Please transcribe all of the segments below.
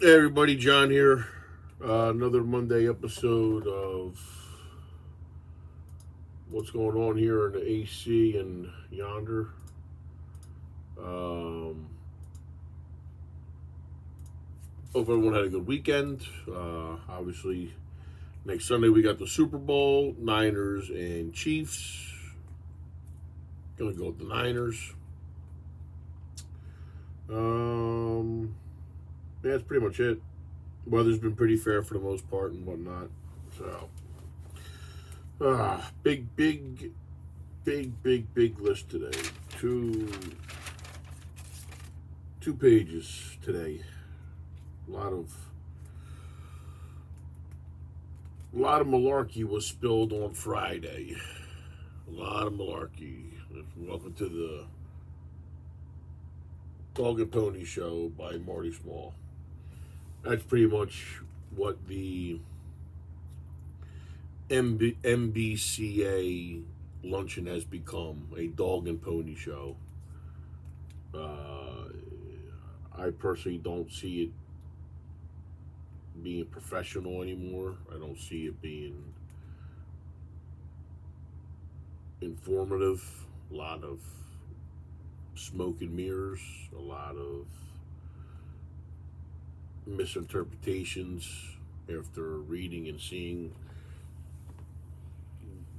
Hey everybody, John here. Another Monday episode of what's going on here in the AC and yonder. Um, Hope everyone had a good weekend. Obviously, next Sunday we got the Super Bowl, Niners and Chiefs. Gonna go with the Niners. Um, yeah, that's pretty much it. Weather's been pretty fair for the most part and whatnot. So, big list today. Two pages today. A lot of malarkey was spilled on Friday. A lot of malarkey. Welcome to the Dog and Pony Show by Marty Small. That's pretty much what the MBCA luncheon has become, a dog and pony show. I personally don't see it being professional anymore. I don't see it being informative. A lot of smoke and mirrors, a lot of misinterpretations after reading and seeing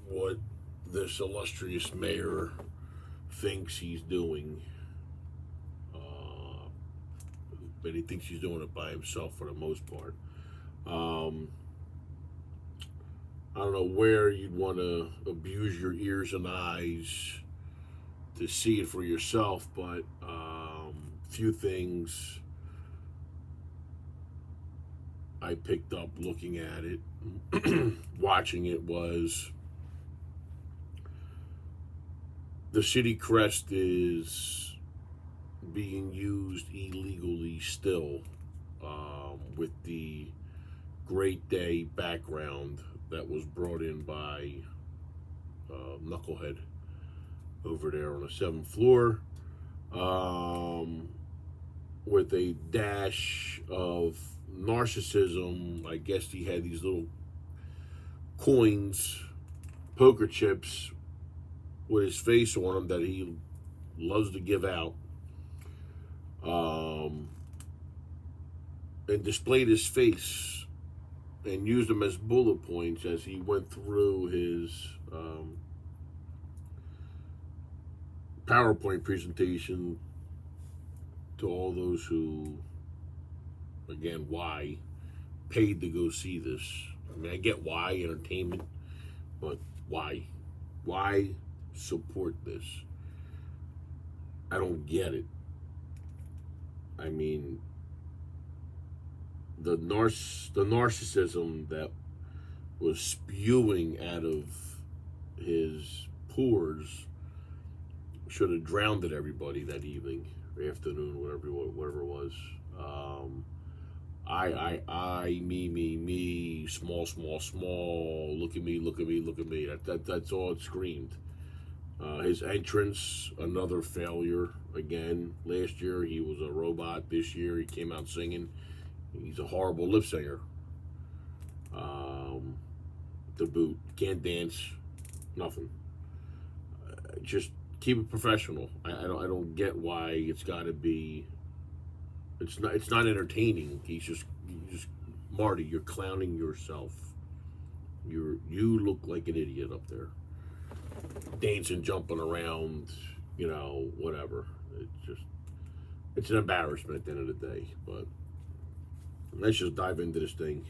what this illustrious mayor thinks he's doing. But he thinks he's doing it by himself for the most part. Um, I don't know where you'd want to abuse your ears and eyes to see it for yourself, but few things I picked up looking at it, watching it, was the city crest is being used illegally still, with the Great Day background that was brought in by Knucklehead over there on the seventh floor, with a dash of narcissism. I guess he had these little coins, poker chips, with his face on them that he loves to give out, and displayed his face and used them as bullet points as he went through his PowerPoint presentation to all those who, again, why paid to go see this. I mean, I get why, entertainment, but why? Why support this? I don't get it. I mean, the narcissism that was spewing out of his pores should have drowned everybody that evening, afternoon, whatever it was. Me, small. Look at me. That's all it screamed. His entrance, another failure again. Last year he was a robot. This year he came out singing. He's a horrible lip singer. To boot, can't dance, nothing. Just keep it professional. I don't get why it's got to be. It's not entertaining. He's just Marty. You're clowning yourself. You look like an idiot up there, dancing, jumping around, whatever. It's an embarrassment at the end of the day. But let's just dive into this thing.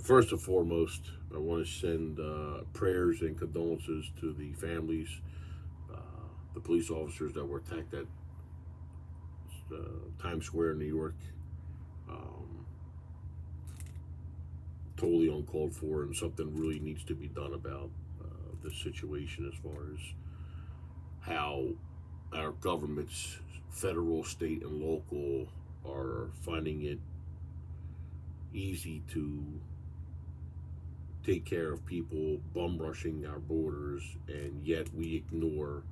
First and foremost, I want to send prayers and condolences to the families, the police officers that were attacked at Times Square in New York. Um, totally uncalled for, and something really needs to be done about the situation as far as how our governments, federal, state, and local, are finding it easy to take care of people bum rushing our borders, and yet we ignore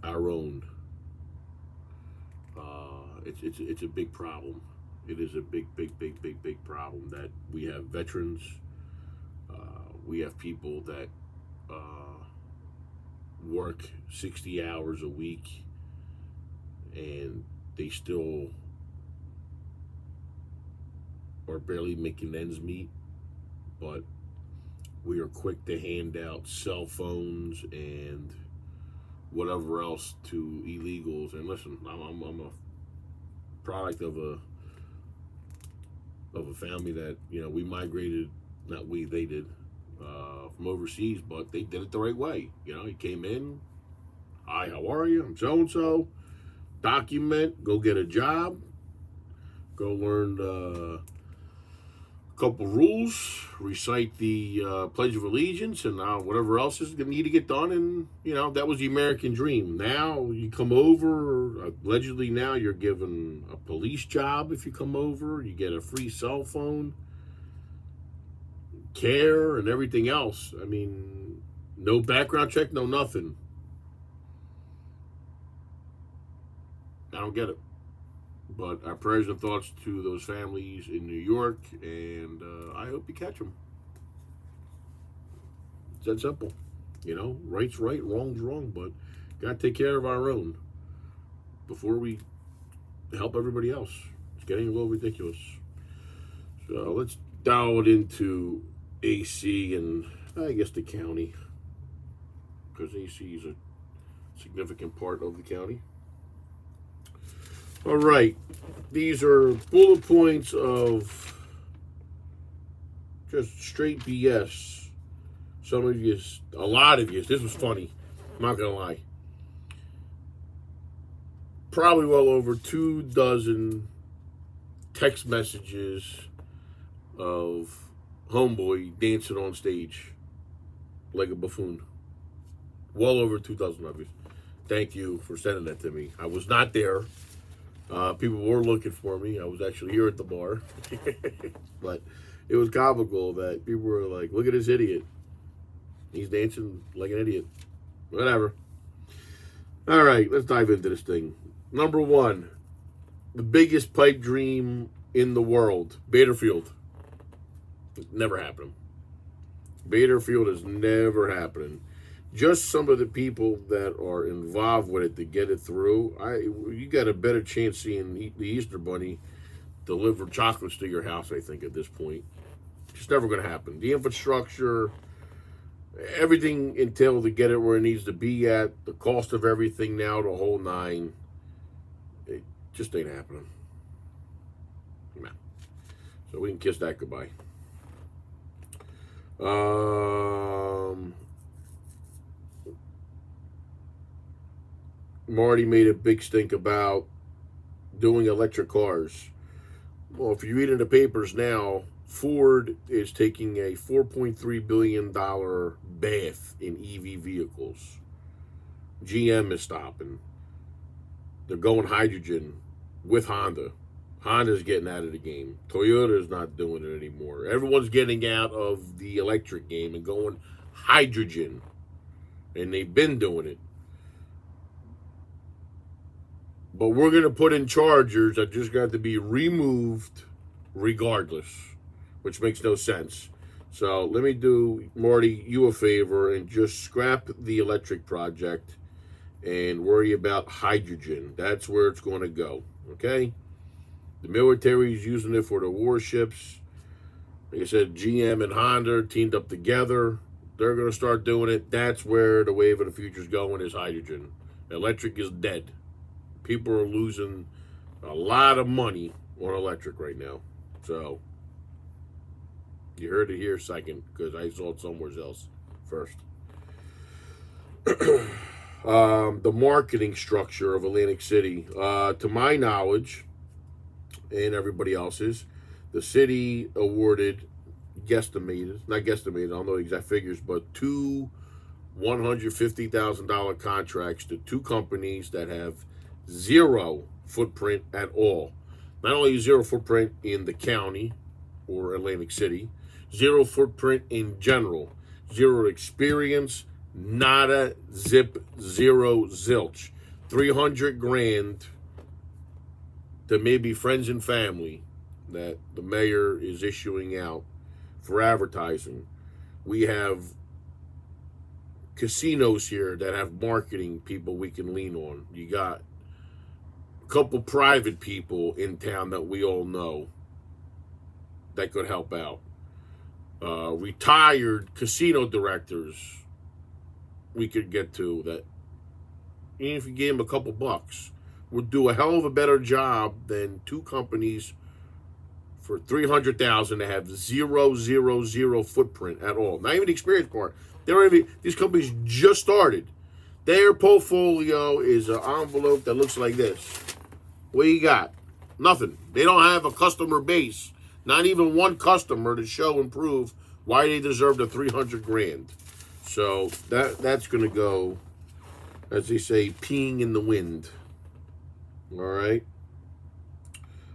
our own. It's a big problem. It is a big problem that we have veterans. We have people that work 60 hours a week and they still are barely making ends meet, but we are quick to hand out cell phones and whatever else to illegals. And listen, I'm a product of a family that, you know, we migrated, not we, they did, from overseas, but they did it the right way. You know, he came in, hi, how are you? I'm so and so. Document, go get a job, go learn a couple rules, recite the Pledge of Allegiance, and whatever else is going to need to get done. And, you know, that was the American dream. Now you come over, allegedly now you're given a police job if you come over, you get a free cell phone, care, and everything else. I mean, no background check, no nothing. I don't get it. But our prayers and thoughts to those families in New York, and I hope you catch them. It's that simple. You know, right's right, wrong's wrong, but got to take care of our own before we help everybody else. It's getting a little ridiculous. So let's dial it into AC and I guess the county, because AC is a significant part of the county. All right, these are bullet points of just straight BS. Some of you, a lot of you, this was funny, I'm not gonna lie. Probably well over 24 text messages of homeboy dancing on stage like a buffoon. Well over 2,000 of you. Thank you for sending that to me. I was not there. People were looking for me. I was actually here at the bar. But it was comical that people were like, look at this idiot. He's dancing like an idiot. Whatever. All right, let's dive into this thing. Number one, the biggest pipe dream in the world, Baderfield. Never happened. Baderfield is never happening. Just some of the people that are involved with it to get it through, you got a better chance seeing the Easter Bunny deliver chocolates to your house, I think, at this point. It's never going to happen. The infrastructure, everything entailed to get it where it needs to be at, the cost of everything now, the whole nine, it just ain't happening. Nah. So we can kiss that goodbye. Marty made a big stink about doing electric cars. Well, if you read in the papers now, Ford is taking a $4.3 billion bath in EV vehicles. GM is stopping. They're going hydrogen with Honda. Honda's getting out of the game. Toyota's not doing it anymore. Everyone's getting out of the electric game and going hydrogen. And they've been doing it. But we're going to put in chargers that just got to be removed regardless, which makes no sense. So let me do, Marty, you a favor and just scrap the electric project and worry about hydrogen. That's where it's going to go, okay? The military is using it for the warships. Like I said, GM and Honda teamed up together. They're going to start doing it. That's where the wave of the future is going, is hydrogen. Electric is dead. People are losing a lot of money on electric right now. So, you heard it here second, because I saw it somewhere else first. The marketing structure of Atlantic City. To my knowledge, and everybody else's, the city awarded, not guesstimated, I don't know the exact figures, but two $150,000 contracts to two companies that have zero footprint at all. Not only zero footprint in the county or Atlantic City, zero footprint in general, zero experience, nada, zip, zero, zilch. 300 grand to maybe friends and family that the mayor is issuing out for advertising. We have casinos here that have marketing people we can lean on. You got a couple private people in town that we all know that could help out. Retired casino directors we could get to that, even if you gave them a couple bucks, would do a hell of a better job than two companies for $300,000 to have zero footprint at all. Not even the experience part. These companies just started. Their portfolio is an envelope that looks like this. What you got? Nothing. They don't have a customer base. Not even one customer to show and prove why they deserve the $300,000. So that's going to go, as they say, peeing in the wind. All right.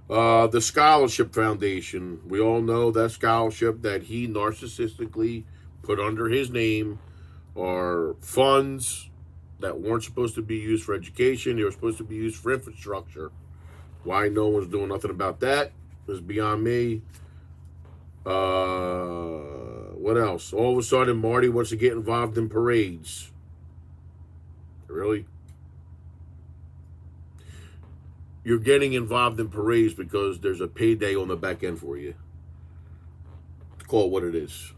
The Scholarship Foundation. We all know that scholarship that he narcissistically put under his name are funds that weren't supposed to be used for education. They were supposed to be used for infrastructure. Why no one's doing nothing about that is beyond me. What else? All of a sudden, Marty wants to get involved in parades. Really? You're getting involved in parades because there's a payday on the back end for you. Call it what it is.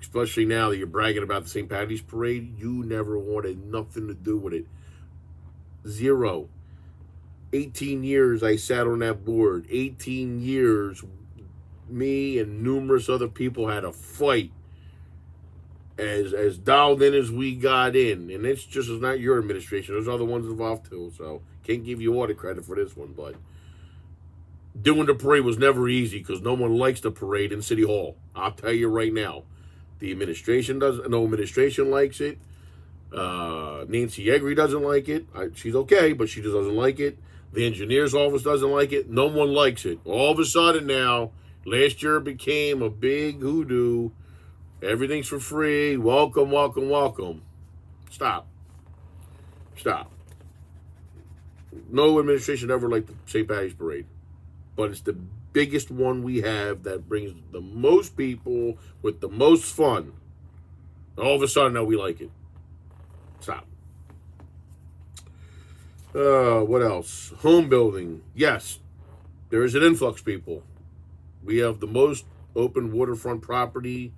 Especially now that you're bragging about the St. Patty's Parade, you never wanted nothing to do with it. Zero. 18 years I sat on that board. 18 years, me and numerous other people had a fight. As dialed in as we got in. And it's just it's not your administration. There's other ones involved too. So can't give you all the credit for this one. But doing the parade was never easy because no one likes the parade in City Hall. I'll tell you right now. The administration doesn't. No administration likes it. Nancy Yeagery doesn't like it. She's okay, but she just doesn't like it. The engineer's office doesn't like it. No one likes it. All of a sudden now, last year it became a big hoodoo. Everything's for free. Welcome, welcome, welcome. Stop. No administration ever liked the St. Patty's Parade. But it's the biggest one we have that brings the most people with the most fun. All of a sudden now we like it. Stop. What else? Home building. Yes, there is an influx, people. We have the most open waterfront property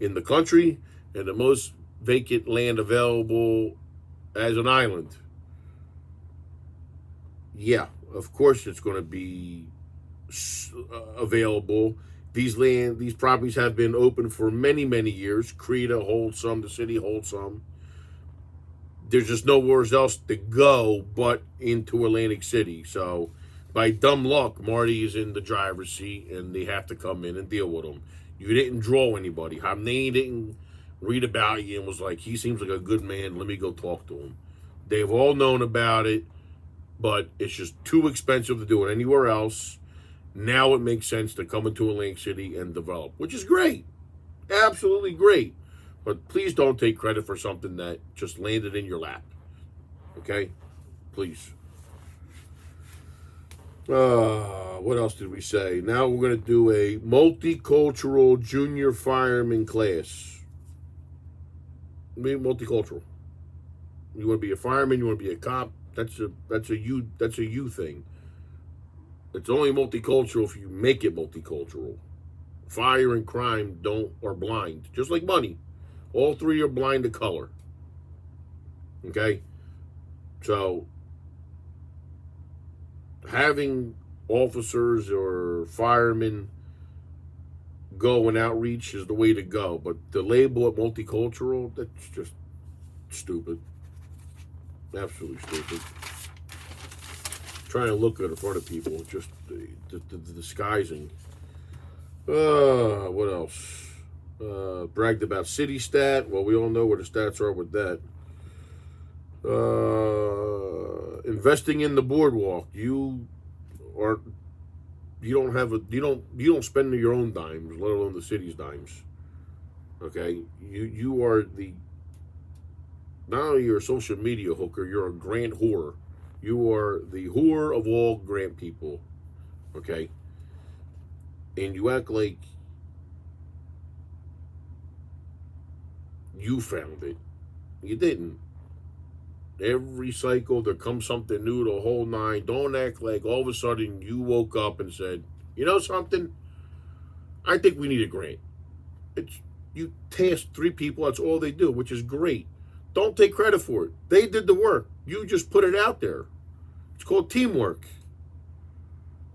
in the country and the most vacant land available as an island. Yeah, of course it's going to be available. These properties have been open for many years. CRETA holds some, the city holds some. There's just nowhere else to go but into Atlantic City. So by dumb luck, Marty is in the driver's seat and they have to come in and deal with him. You didn't draw anybody. Hamney didn't read about you and was like, he seems like a good man, let me go talk to him. They've all known about it, but it's just too expensive to do it anywhere else. Now it makes sense to come into Atlantic City and develop, which is great. Absolutely great. But please don't take credit for something that just landed in your lap. Okay? Please. What else did we say? Now we're going to do a multicultural junior fireman class. Multicultural. You want to be a fireman, you want to be a cop, that's a you thing. It's only multicultural if you make it multicultural. Fire and crime are blind, just like money. All three are blind to color. Okay? So, having officers or firemen go and outreach is the way to go. But to label it multicultural, that's just stupid. Absolutely stupid. Trying to look good in front of people, just the disguising. What else? Bragged about city stat. Well, we all know where the stats are with that. Investing in the boardwalk. You don't spend your own dimes, let alone the city's dimes. Okay, you are not only you're a social media hooker, you're a grand whore. You are the whore of all grant people, okay? And you act like you found it. You didn't. Every cycle there comes something new, the whole nine. Don't act like all of a sudden you woke up and said, you know something? I think we need a grant. It's you tasked three people, that's all they do, which is great. Don't take credit for it. They did the work. You just put it out there. It's called teamwork.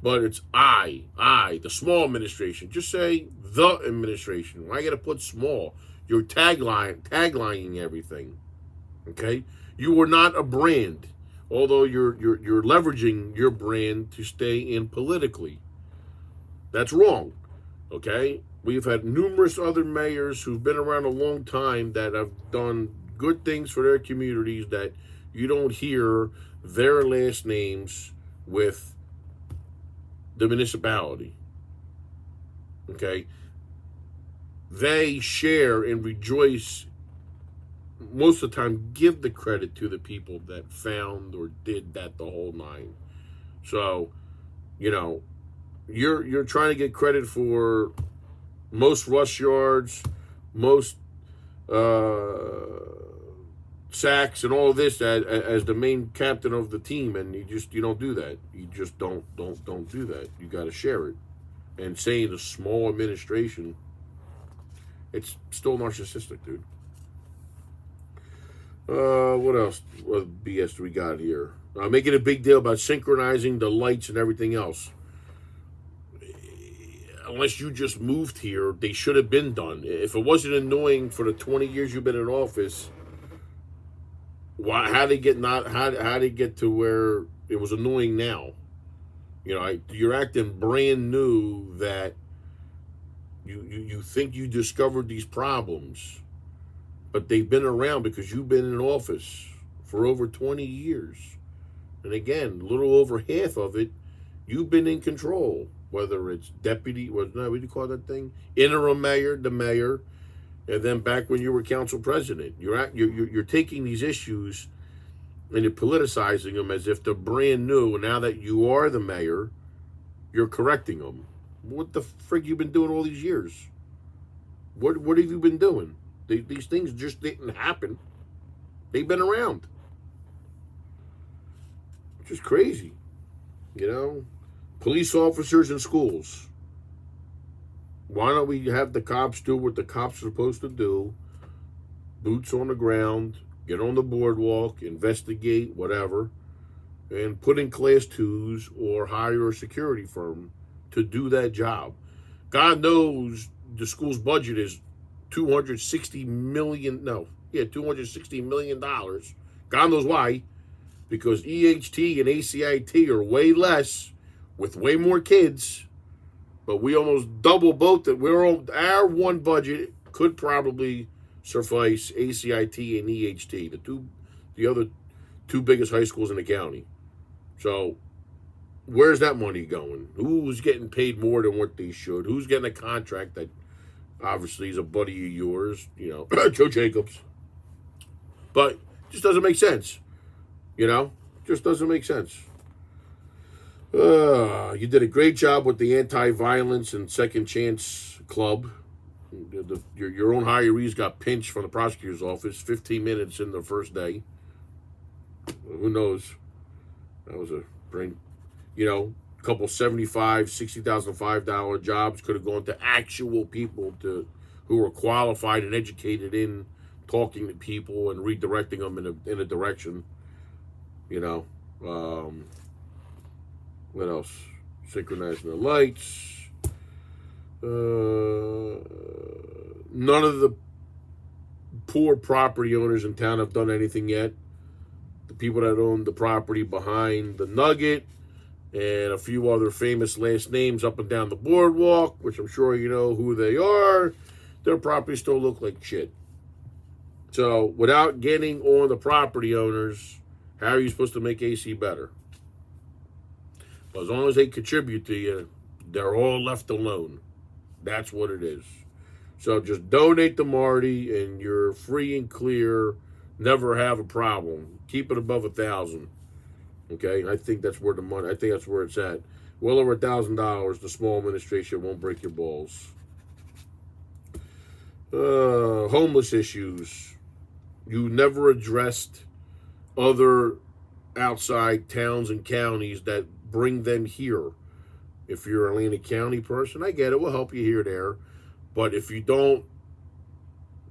But it's the small administration. Just say the administration. Why you gotta put small? You're taglining everything. Okay? You are not a brand, although you're leveraging your brand to stay in politically. That's wrong. Okay? We've had numerous other mayors who've been around a long time that have done good things for their communities that you don't hear their last names with the municipality. Okay? They share and rejoice. Most of the time, give the credit to the people that found or did that the whole nine. So, you're trying to get credit for most rush yards, most sacks, and all of this as the main captain of the team, and you don't do that. You just don't do that. You got to share it. And saying a small administration, it's still narcissistic, dude. What else? What BS do we got here? Making a big deal about synchronizing the lights and everything else. Unless you just moved here, they should have been done. If it wasn't annoying for the 20 years you've been in office, how did it get to where it was annoying now? You're acting brand new that you think you discovered these problems, but they've been around because you've been in office for over 20 years. And again, a little over half of it, you've been in control. Whether it's deputy, what do you call that thing? Interim mayor, the mayor, and then back when you were council president. You're taking these issues and you're politicizing them as if they're brand new. And now that you are the mayor, you're correcting them. What the frig you been doing all these years? What have you been doing? These things just didn't happen. They've been around. It's just crazy, Police officers in schools. Why don't we have the cops do what the cops are supposed to do? Boots on the ground, get on the boardwalk, investigate, whatever, and put in class 2s or hire a security firm to do that job. God knows the school's budget is $260 million. God knows why. Because EHT and ACIT are way less with way more kids, but we almost double both that. Our one budget could probably suffice ACIT and EHT, the other two biggest high schools in the county. So where's that money going? Who's getting paid more than what they should? Who's getting a contract that obviously is a buddy of yours, Joe Jacobs? But it just doesn't make sense. Just doesn't make sense. You did a great job with the anti-violence and second chance club. Your own hirees got pinched from the prosecutor's office 15 minutes in the first day. Who knows? That was a couple $75,000, $60,000 jobs could have gone to actual people who were qualified and educated in talking to people and redirecting them in a direction. What else? Synchronizing the lights. None of the poor property owners in town have done anything yet. The people that own the property behind the Nugget and a few other famous last names up and down the boardwalk, which I'm sure you know who they are, their properties still look like shit. So without getting on the property owners, how are you supposed to make AC better? As long as they contribute to you, they're all left alone. That's what it is. So just donate to Marty and you're free and clear. Never have a problem. Keep it above 1,000. Okay, I think that's where the money. I think that's where it's at. Well over $1,000. The small administration won't break your balls. Homeless issues. You never addressed other outside towns and counties that bring them here. If you're an Atlantic County person, I get it. We'll help you here, there. But if you don't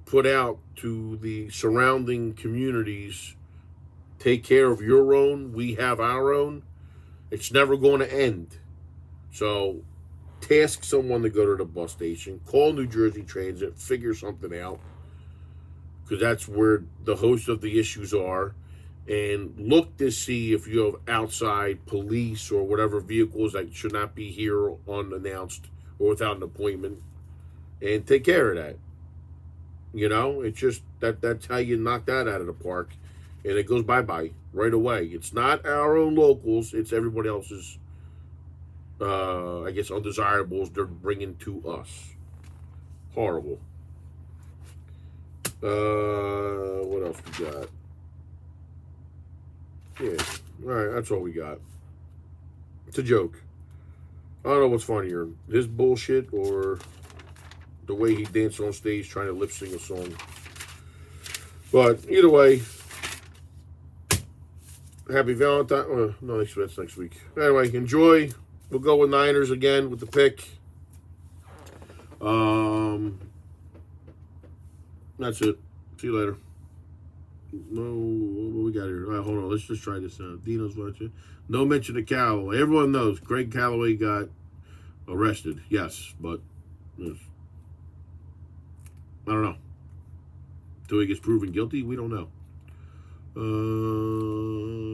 put out to the surrounding communities, take care of your own, we have our own, it's never going to end. So task someone to go to the bus station, call New Jersey Transit, figure something out, because that's where the host of the issues are. And look to see if you have outside police or whatever vehicles that should not be here unannounced or without an appointment, and take care of that. You know, it's just that's how you knock that out of the park, and it goes bye-bye right away. It's not our own locals, it's everybody else's, I guess, undesirables they're bringing to us. Horrible. What else we got? Yeah, all right, that's all we got. It's a joke. I don't know what's funnier, his bullshit or the way he danced on stage trying to lip sync a song. But either way, happy Valentine. Well, no, that's next week. Anyway, enjoy. We'll go with Niners again with the pick. That's it. See you later. No, what we got here? All right, hold on. Let's just try this out. Dino's watching. No mention of Callaway. Everyone knows Greg Callaway got arrested. Yes, but I don't know. Till he gets proven guilty, we don't know.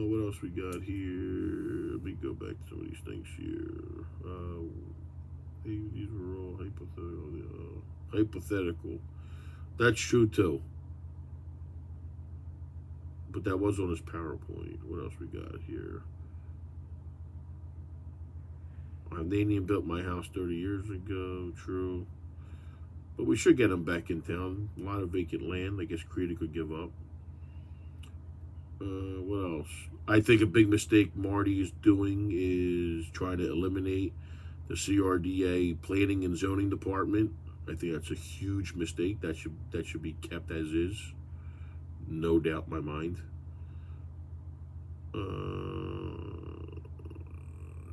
What else we got here? Let me go back to some of these things here. These were all hypothetical. That's true too. But that was on his PowerPoint. What else we got here? They Indian built my house 30 years ago. True. But we should get him back in town. A lot of vacant land. I guess Creedy could give up. What else? I think a big mistake Marty is doing is trying to eliminate the CRDA planning and zoning department. I think that's a huge mistake. That should be kept as is. No doubt in my mind.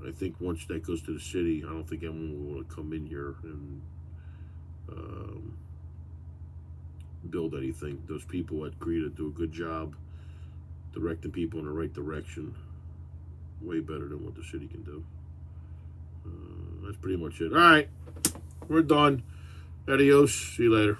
I think once that goes to the city, I don't think anyone will want to come in here and build anything. Those people at Greta do a good job directing people in the right direction. Way better than what the city can do. That's pretty much it. All right, we're done. Adios. See you later.